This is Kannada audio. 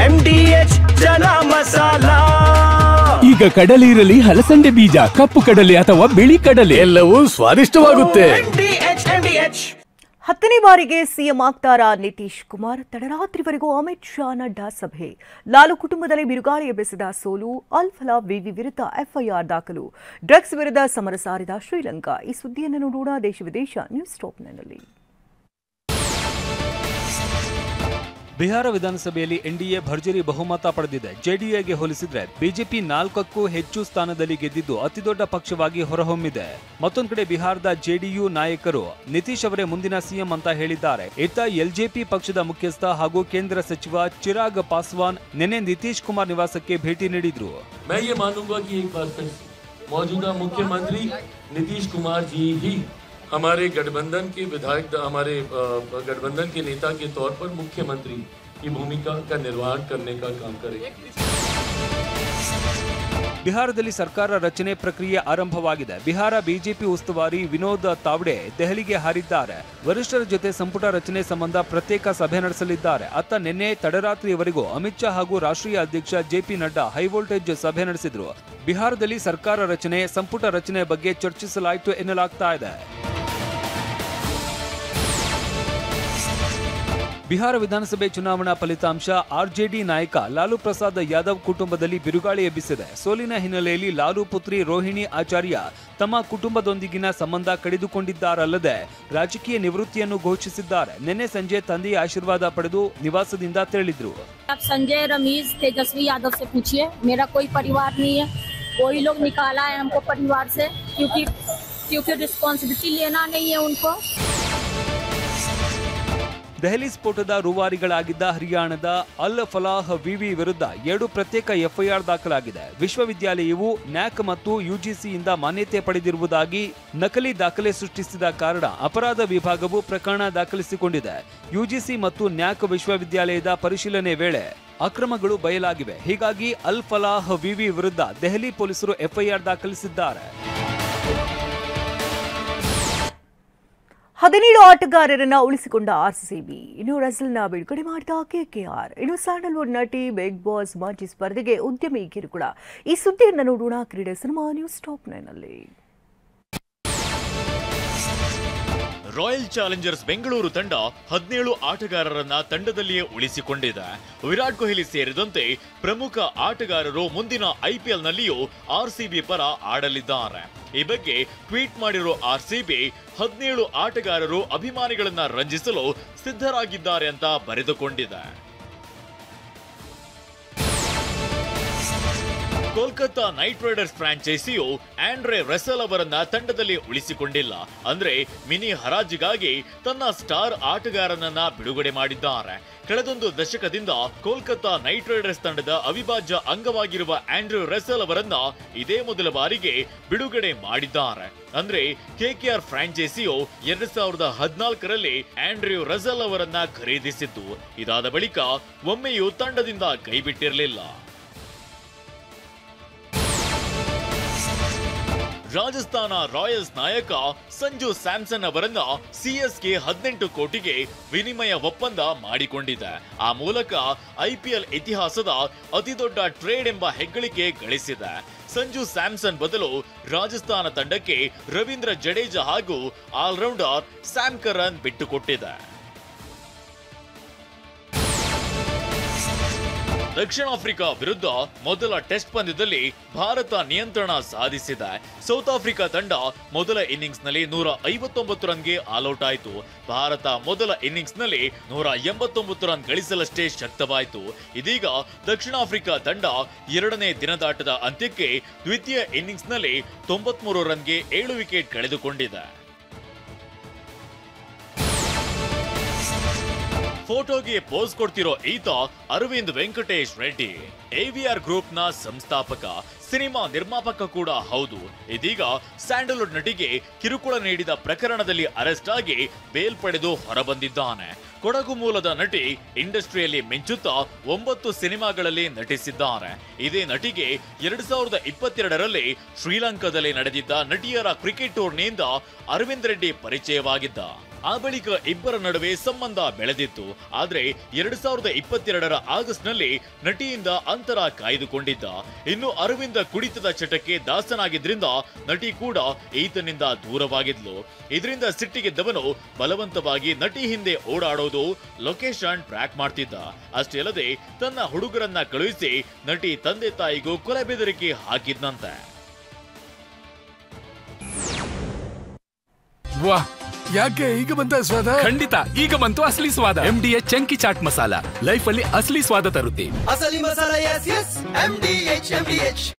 MDH ಚನಾ ಮಸಾಲಾ. ಈಗ ಕಡಲೆ ಇರಲಿ, ಹಲಸಂಡೆ ಬೀಜ, ಕಪ್ಪು ಕಡಲೆ ಅಥವಾ ಬಿಳಿ ಕಡಲೆ, ಎಲ್ಲವೂ ಸ್ವಾದಿಷ್ಟವಾಗುತ್ತೆ. 10ನೇ ಬಾರಿಗೆ ಸಿಎಂ ಆಗ್ತಾರಾ ನಿತೀಶ್ ಕುಮಾರ್? ತಡರಾತ್ರಿವರೆಗೂ ಅಮಿತ್ ಶಾ ನಡ್ಡಾ ಸಭೆ. ಲಾಲು ಕುಟುಂಬದಲ್ಲಿ ಬಿರುಗಾಳಿ ಎಬ್ಬಿಸಿದ ಸೋಲು, ಅಲ್ಫಲಾ ವಿವಿ ವಿರುದ್ಧ ಎಫ್ಐಆರ್ ದಾಖಲು, ಡ್ರಗ್ಸ್ ವಿರುದ್ಧ ಸಮರ ಸಾರಿದ ಶ್ರೀಲಂಕಾ. ಈ ಸುದ್ದಿಯನ್ನು ನೋಡೋಣ ದೇಶ ವಿದೇಶ ನ್ಯೂಸ್ ಟಾಪ್ನಲ್ಲಿ. ಬಿಹಾರ ವಿಧಾನಸಭೆಯಲ್ಲಿ ಎನ್ಡಿಎ ಭರ್ಜರಿ ಬಹುಮತ ಪಡೆದಿದೆ. ಜೆಡಿಎಗೆ ಹೋಲಿಸಿದ್ರೆ ಬಿಜೆಪಿ 4ಕ್ಕೂ ಹೆಚ್ಚು ಸ್ಥಾನದಲ್ಲಿ ಗೆದ್ದಿದ್ದು ಅತಿದೊಡ್ಡ ಪಕ್ಷವಾಗಿ ಹೊರಹೊಮ್ಮಿದೆ. ಮತ್ತೊಂದು ಕಡೆ ಬಿಹಾರದ ಜೆಡಿಯು ನಾಯಕರು ನಿತೀಶ್ ಅವರೇ ಮುಂದಿನ ಸಿಎಂ ಅಂತ ಹೇಳಿದ್ದಾರೆ. ಇತ್ತ ಎಲ್ಜೆಪಿ ಪಕ್ಷದ ಮುಖ್ಯಸ್ಥ ಹಾಗೂ ಕೇಂದ್ರ ಸಚಿವ ಚಿರಾಗ್ ಪಾಸ್ವಾನ್ ನಿನ್ನೆ ನಿತೀಶ್ ಕುಮಾರ್ ನಿವಾಸಕ್ಕೆ ಭೇಟಿ ನೀಡಿದ್ರು. मुख्यमंत्री नीतीश कुमार जी ही हमारे गठबंधन के विधायक, हमारे गठबंधन के नेता के तौर पर मुख्यमंत्री की भूमिका का निर्वहन करने का काम करेंगे. ಬಿಹಾರದಲ್ಲಿ ಸರ್ಕಾರ ರಚನೆ ಪ್ರಕ್ರಿಯೆ ಆರಂಭವಾಗಿದೆ. ಬಿಹಾರ ಬಿಜೆಪಿ ಉಸ್ತುವಾರಿ ವಿನೋದ್ ತಾವ್ಡೆ ದೆಹಲಿಗೆ ಹಾರಿದ್ದಾರೆ. ವರಿಷ್ಠರ ಜೊತೆ ಸಂಪುಟ ರಚನೆ ಸಂಬಂಧ ಪ್ರತ್ಯೇಕ ಸಭೆ ನಡೆಸಲಿದ್ದಾರೆ. ಅತ್ತ ನಿನ್ನೆ ತಡರಾತ್ರಿಯವರೆಗೂ ಅಮಿತ್ ಶಾ ಹಾಗೂ ರಾಷ್ಟ್ರೀಯ ಅಧ್ಯಕ್ಷ ಜೆಪಿ ನಡ್ಡಾ ಹೈವೋಲ್ಟೇಜ್ ಸಭೆ ನಡೆಸಿದ್ರು. ಬಿಹಾರದಲ್ಲಿ ಸರ್ಕಾರ ರಚನೆ, ಸಂಪುಟ ರಚನೆ ಬಗ್ಗೆ ಚರ್ಚಿಸಲಾಯಿತು ಎನ್ನಲಾಗ್ತಾ ಇದೆ. ಬಿಹಾರ ವಿಧಾನಸಭೆ ಚುನಾವಣಾ ಫಲಿತಾಂಶ ಆರ್ಜೆಡಿ ನಾಯಕ ಲಾಲು ಪ್ರಸಾದ್ ಯಾದವ್ ಕುಟುಂಬದಲ್ಲಿ ಬಿರುಗಾಳಿ ಎಬ್ಬಿಸಿದೆ. ಸೋಲಿನ ಹಿನ್ನೆಲೆಯಲ್ಲಿ ಲಾಲು ಪುತ್ರಿ ರೋಹಿಣಿ ಆಚಾರ್ಯ ತಮ್ಮ ಕುಟುಂಬದೊಂದಿಗಿನ ಸಂಬಂಧ ಕಡಿದುಕೊಂಡಿದ್ದಾರಲ್ಲದೆ ರಾಜಕೀಯ ನಿವೃತ್ತಿಯನ್ನು ಘೋಷಿಸಿದ್ದಾರೆ. ನಿನ್ನೆ ಸಂಜೆ ತಂದೆಯ ಆಶೀರ್ವಾದ ಪಡೆದು ನಿವಾಸದಿಂದ ತೆರಳಿದ್ರು. संजय रमेश तेजस्वी यादव से पूछिए, मेरा कोई परिवार नहीं है, वही लोग निकाला है हमको परिवार से, क्योंकि रिस्पॉन्सिबिलिटी लेना नहीं है उनको. ದೆಹಲಿ ಸ್ಫೋಟದ ರೂವಾರಿಗಳಾಗಿದ್ದ ಹರಿಯಾಣದ ಅಲ್ ಫಲಾಹ್ ವಿವಿ ವಿರುದ್ಧ 2 ಪ್ರತ್ಯೇಕ ಎಫ್ಐಆರ್ ದಾಖಲಾಗಿದೆ. ವಿಶ್ವವಿದ್ಯಾಲಯವು ನ್ಯಾಕ್ ಮತ್ತು ಯುಜಿಸಿಯಿಂದ ಮಾನ್ಯತೆ ಪಡೆದಿರುವುದಾಗಿ ನಕಲಿ ದಾಖಲೆ ಸೃಷ್ಟಿಸಿದ ಕಾರಣ ಅಪರಾಧ ವಿಭಾಗವು ಪ್ರಕರಣ ದಾಖಲಿಸಿಕೊಂಡಿದೆ. ಯುಜಿಸಿ ಮತ್ತು ನ್ಯಾಕ್ ವಿಶ್ವವಿದ್ಯಾಲಯದ ಪರಿಶೀಲನೆ ವೇಳೆ ಅಕ್ರಮಗಳು ಬಯಲಾಗಿವೆ. ಹೀಗಾಗಿ ಅಲ್ ಫಲಾಹ್ ವಿವಿ ವಿರುದ್ಧ ದೆಹಲಿ ಪೊಲೀಸರು ಎಫ್ಐಆರ್ ದಾಖಲಿಸಿದ್ದಾರೆ. 17 ಆಟಗಾರರನ್ನ ಉಳಿಸಿಕೊಂಡ ಆರ್ಸಿಬಿ. ಇನ್ನು ರಸಲ್ನ ಬಿಡುಗಡೆ ಮಾಡಿದ ಕೆಕೆಆರ್. ಇನ್ನು ಸ್ಯಾಂಡಲ್ವುಡ್ ನಟಿ ಬಿಗ್ ಬಾಸ್ ಮಾಜಿ ಸ್ಪರ್ಧೆಗೆ ಉದ್ಯಮಿ ಕಿರುಕುಳ. ಈ ಸುದ್ದಿಯನ್ನು ನೋಡೋಣ ಕ್ರೀಡೆ ಸಿನಿಮಾ ನ್ಯೂಸ್ ಟಾಪ್ 9ನಲ್ಲಿ. ರಾಯಲ್ ಚಾಲೆಂಜರ್ಸ್ ಬೆಂಗಳೂರು ತಂಡ 17 ಆಟಗಾರರನ್ನ ತಂಡದಲ್ಲಿಯೇ ಉಳಿಸಿಕೊಂಡಿದೆ. ವಿರಾಟ್ ಕೊಹ್ಲಿ ಸೇರಿದಂತೆ ಪ್ರಮುಖ ಆಟಗಾರರು ಮುಂದಿನ ಐಪಿಎಲ್ನಲ್ಲಿಯೂ ಆರ್ಸಿಬಿ ಪರ ಆಡಲಿದ್ದಾರೆ. ಈ ಬಗ್ಗೆ ಟ್ವೀಟ್ ಮಾಡಿರೋ ಆರ್ಸಿಬಿ 17 ಆಟಗಾರರು ಅಭಿಮಾನಿಗಳನ್ನ ರಂಜಿಸಲು ಸಿದ್ಧರಾಗಿದ್ದಾರೆ ಅಂತ ಬರೆದುಕೊಂಡಿದೆ. ಕೋಲ್ಕತ್ತಾ ನೈಟ್ ರೈಡರ್ಸ್ ಫ್ರಾಂಚೈಸಿಯು ಆಂಡ್ರೆ ರಸೆಲ್ ಅವರನ್ನ ತಂಡದಲ್ಲಿ ಉಳಿಸಿಕೊಂಡಿಲ್ಲ. ಅಂದ್ರೆ ಮಿನಿ ಹರಾಜಿಗಾಗಿ ತನ್ನ ಸ್ಟಾರ್ ಆಟಗಾರನನ್ನ ಬಿಡುಗಡೆ ಮಾಡಿದ್ದಾರೆ. ಕಳೆದೊಂದು ದಶಕದಿಂದ ಕೋಲ್ಕತ್ತಾ ನೈಟ್ ರೈಡರ್ಸ್ ತಂಡದ ಅವಿಭಾಜ್ಯ ಅಂಗವಾಗಿರುವ ಆಂಡ್ರೆ ರಸೆಲ್ ಅವರನ್ನ ಇದೇ ಮೊದಲ ಬಾರಿಗೆ ಬಿಡುಗಡೆ ಮಾಡಿದ್ದಾರೆ. ಅಂದ್ರೆ ಕೆಕೆಆರ್ ಫ್ರಾಂಚೈಸಿಯು 2014ರಲ್ಲಿ ಆಂಡ್ರೆ ರಸೆಲ್ ಅವರನ್ನ ಖರೀದಿಸಿದ್ದು. ಇದಾದ ಬಳಿಕ ಒಮ್ಮೆಯೂ ತಂಡದಿಂದ ಕೈಬಿಟ್ಟಿರಲಿಲ್ಲ. ರಾಜಸ್ಥಾನ ರಾಯಲ್ಸ್ ನಾಯಕ ಸಂಜು ಸ್ಯಾಮ್ಸನ್ ಅವರನ್ನ ಸಿಎಸ್ಕೆ 18 ಕೋಟಿಗೆ ವಿನಿಮಯ ಒಪ್ಪಂದ ಮಾಡಿಕೊಂಡಿದೆ. ಆ ಮೂಲಕ ಐಪಿಎಲ್ ಇತಿಹಾಸದ ಅತಿದೊಡ್ಡ ಟ್ರೇಡ್ ಎಂಬ ಹೆಗ್ಗಳಿಕೆ ಗಳಿಸಿದೆ. ಸಂಜು ಸ್ಯಾಮ್ಸನ್ ಬದಲು ರಾಜಸ್ಥಾನ ತಂಡಕ್ಕೆ ರವೀಂದ್ರ ಜಡೇಜಾ ಹಾಗೂ ಆಲ್ರೌಂಡರ್ ಸ್ಯಾಮ್ ಕರನ್ ಬಿಟ್ಟುಕೊಟ್ಟಿದೆ. ದಕ್ಷಿಣ ಆಫ್ರಿಕಾ ವಿರುದ್ಧ ಮೊದಲ ಟೆಸ್ಟ್ ಪಂದ್ಯದಲ್ಲಿ ಭಾರತ ನಿಯಂತ್ರಣ ಸಾಧಿಸಿದೆ. ಸೌತ್ ಆಫ್ರಿಕಾ ತಂಡ ಮೊದಲ ಇನ್ನಿಂಗ್ಸ್ನಲ್ಲಿ 159 ರನ್ಗೆ ಆಲ್ಔಟ್ ಆಯಿತು. ಭಾರತ ಮೊದಲ ಇನ್ನಿಂಗ್ಸ್ನಲ್ಲಿ 189 ರನ್ ಗಳಿಸಲಷ್ಟೇ ಶಕ್ತವಾಯಿತು. ಇದೀಗ ದಕ್ಷಿಣ ಆಫ್ರಿಕಾ ತಂಡ 2ನೇ ದಿನದಾಟದ ಅಂತ್ಯಕ್ಕೆ ದ್ವಿತೀಯ ಇನ್ನಿಂಗ್ಸ್ನಲ್ಲಿ 93 ರನ್ಗೆ 7 ವಿಕೆಟ್ ಕಳೆದುಕೊಂಡಿದೆ. ಫೋಟೋಗೆ ಪೋಸ್ ಕೊಡ್ತಿರೋ ಈತ ಅರವಿಂದ್ ವೆಂಕಟೇಶ್ ರೆಡ್ಡಿ. ಎವಿಆರ್ ಗ್ರೂಪ್ ನ ಸಂಸ್ಥಾಪಕ, ಸಿನಿಮಾ ನಿರ್ಮಾಪಕ ಕೂಡ ಹೌದು. ಇದೀಗ ಸ್ಯಾಂಡಲ್ವುಡ್ ನಟಿಗೆ ಕಿರುಕುಳ ನೀಡಿದ ಪ್ರಕರಣದಲ್ಲಿ ಅರೆಸ್ಟ್ ಆಗಿ ಬೇಲ್ ಪಡೆದು ಹೊರಬಂದಿದ್ದಾನೆ. ಕೊಡಗು ಮೂಲದ ನಟಿ ಇಂಡಸ್ಟ್ರಿಯಲ್ಲಿ ಮಿಂಚುತ್ತಾ 9 ಸಿನಿಮಾಗಳಲ್ಲಿ ನಟಿಸಿದ್ದಾರೆ. ಇದೇ ನಟಿಗೆ 2022ರಲ್ಲಿ ಶ್ರೀಲಂಕಾದಲ್ಲಿ ನಡೆದಿದ್ದ ನಟಿಯರ ಕ್ರಿಕೆಟ್ ಟೂರ್ನಿಯಿಂದ ಅರವಿಂದ್ ರೆಡ್ಡಿ ಪರಿಚಯವಾಗಿದ್ದ. ಆ ಬಳಿಕ ಇಬ್ಬರ ನಡುವೆ ಸಂಬಂಧ ಬೆಳೆದಿತ್ತು. ಆದ್ರೆ 2022ರ ಆಗಸ್ಟ್ ನಲ್ಲಿ ನಟಿಯಿಂದ ಅಂತರ ಕಾಯ್ದುಕೊಂಡಿದ್ದ. ಇನ್ನು ಅರವಿಂದ ಕುಡಿತದ ಚಟಕ್ಕೆ ದಾಸನಾಗಿದ್ರಿಂದ ನಟಿ ಕೂಡ ಈತನಿಂದ ದೂರವಾಗಿದ್ಲು. ಇದರಿಂದ ಸಿಟ್ಟಿಗೆದ್ದವನು ಬಲವಂತವಾಗಿ ನಟಿ ಹಿಂದೆ ಓಡಾಡೋದು, ಲೊಕೇಶನ್ ಟ್ರ್ಯಾಕ್ ಮಾಡ್ತಿದ್ದ. ಅಷ್ಟೇ ಅಲ್ಲದೆ ತನ್ನ ಹುಡುಗರನ್ನ ಕಳುಹಿಸಿ ನಟಿ ತಂದೆ ತಾಯಿಗೂ ಕೊಲೆ ಬೆದರಿಕೆ ಹಾಕಿದ್ನಂತೆ. ವಾಹ್, ಯಾಕೆ ಈಗ ಬಂತ ಸ್ವಾದ? ಖಂಡಿತ ಈಗ ಬಂತು ಅಸಲಿ ಸ್ವಾದ. MDH chunky chaat masala life ಅಲ್ಲಿ ಅಸಲಿ ಸ್ವಾದ ತರುತ್ತೆ. ಅಸಲಿ ಮಸಾಲ, ಎಸ್ ಎಸ್ MDH